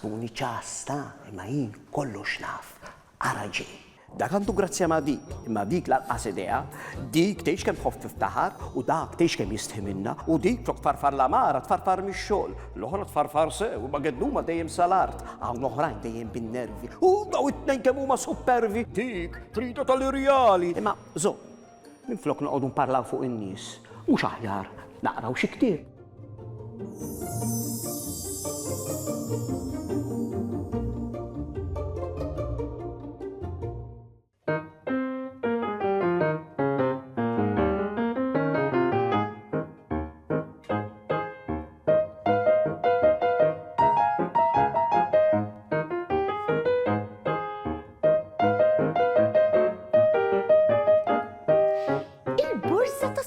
taħsbuni ċasta, imma jien kollox naf. Araġi. Dak għandu grazzja ma' dik, imma dik laqqas idea, dik tgħix kemm tħoffif taħar u dak tgħix kemm jistħi minna u dik flok tfarfar l-amara tfarfar mix-xogħol, l-oħra tfarfar sew u ma gednuma dejjem sal-art, hawn oħrajn dejjem bin-nervi u daw it-tnejn kemm huma supervi, dik trida tal-irjali. Imma żo, minflok noqogħdu nparlaw fuq in-nies, mhux aħjar naqraw xi ktieb.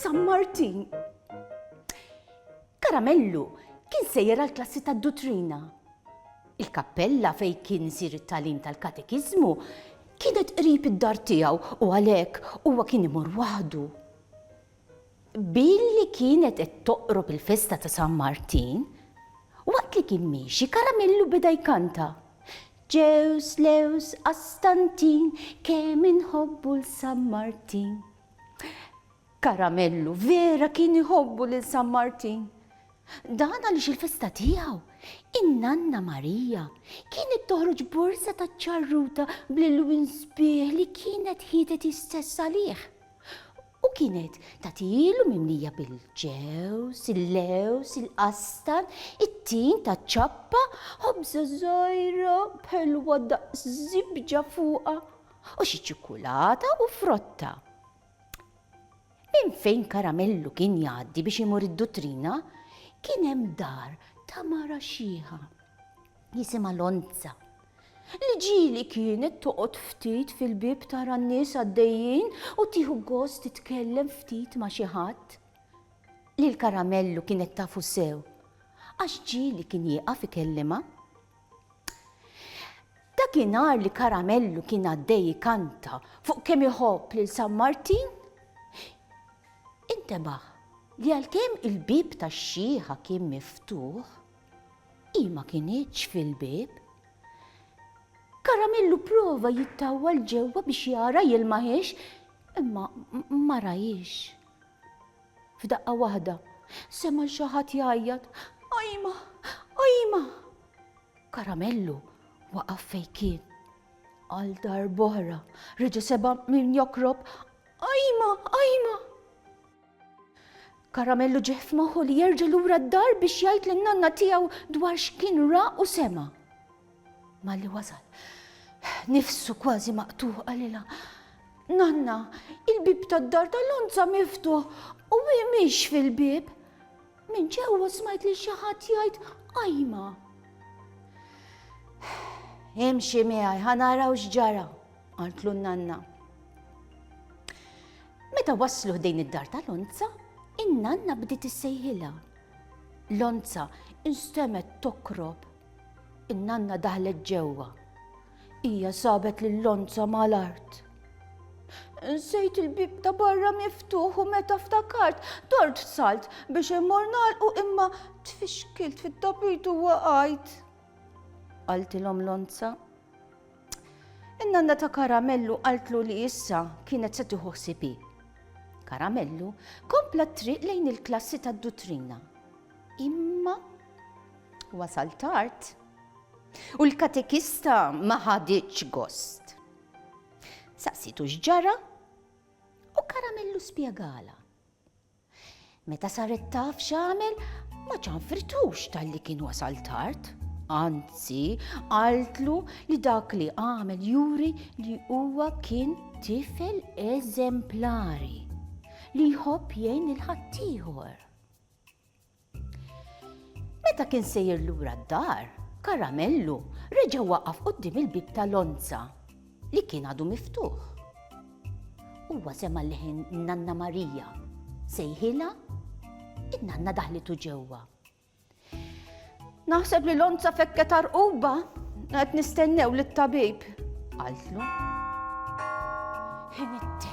San Martin. Karamellu kien sejjer għall-klassi tad-Dutrina. Il-kappella fej kien isir it-tagħlim tal-katekizmu kienet qrib id-dar tiegħu u għalhekk huwa kien imur waħdu. Billi kienet qed toqrob il-festa ta' San Martin, waqt li kien miexi Karamellu beda jkanta. Ġews lews Astantin kemm inħobbu l-San Martin. Karamellu vera kien iħobbu lil San Martin. Dan għaliex il-festa tiegħu, in-Nanna Marija kienet toħroġ borsa ta' ċarruta bl-ilwin sbieħ li kienet ħiedet istess għalih. U kienet tagħtilu mimlija bil-ġews, il-lews, il-qastan, it-tin ta' ċappa, ħobża żgħira bħelwa daqs żibġa fuqha u xi ċikulata u frotta. Minn fejn Karamellu kien jgħaddi biex imur id-Dutrina, kien hemm dar ta' mara xieħa jisimha Lonza. Li ġieli kienet toqgħod ftit fil-bib tara n-nies għaddejjin u tieħu gost titkellem ftit ma' xi ħadd. Lil Karamellu kienet tafu sew, għax ġieli kien jieqaf ikellimha. Dakinhar li Karamellu kien għaddej jikanta fuq kemm iħobb lil San Martin, intebaħ li għalkemm il-bib tax-xieħa kien miftuħ, hi ma kienitx fil-bib. Karamellu prova jittawwal ġewwa biex jara jilmaħiex, imma ma rajiex. F'daqqa waħda sema' xi ħadd jgħajjad, "Ajma, ajma!" Karamellu waqaf fejn kien. Għal darb'oħra reġa' seba' min jokrob, "Ajma, ajma!" Karamellu ġeħ f'moħħu li jerġa' lura d-dar biex jgħid lin-nanna tiegħu dwar x'kien ra u sema'. Malli wasal, nifsu kważi maqtuħ għalilha, "Nanna, il-bib tad-dar tal-Lonza miftuħ u mhix fil-bib." Minn ġewwa smajt li xi ħadd jgħid "Ajma." "Imxi miegħi ħanaraw x'ġara," qaltlu n-nanna. Meta waslu ħdejn id-dar tal-Lonza, in-nanna bdiet issejħilha. Lonza instemet tokrob. In-nanna daħlet ġewwa. Hija sabet lil Lonza mal-art. "Nsejt il-bib ta' barra miftuħ u meta ftakart dort salt biex immur nagħlqu imma tfixkilt fit-tapit u waqajt." Qaltilhom Lonza. In-nanna ta' Karamellu qaltlu li issa kienet se tieħu ħsiebih. Karamellu kompla triq lejn il-klassi tad-Dutrina. Imma wasal tard u l-katekista ma ħaditx gost. Saqsitu x'ġara u Karamellu spjegala. Meta saret taf x'għamel ma ċanfritux tal-li kien wasal tard. Anzi, qaltlu li dak li għamel juri li huwa kien tifel eżemplari li jħobb jgħin il-ħaddieħor. Meta kien sejjer lura d-dar, Karamellu reġa' waqaf quddiem il-bib ta' Lonza li kien għadu miftuħ. Huwa sema' leħen Nanna Marija sejħilha, in-nanna daħlitu ġewwa. "Naħseb li Lonza fekket arquba, qed nistennew lit-tabib," qaltlu. Ħinitte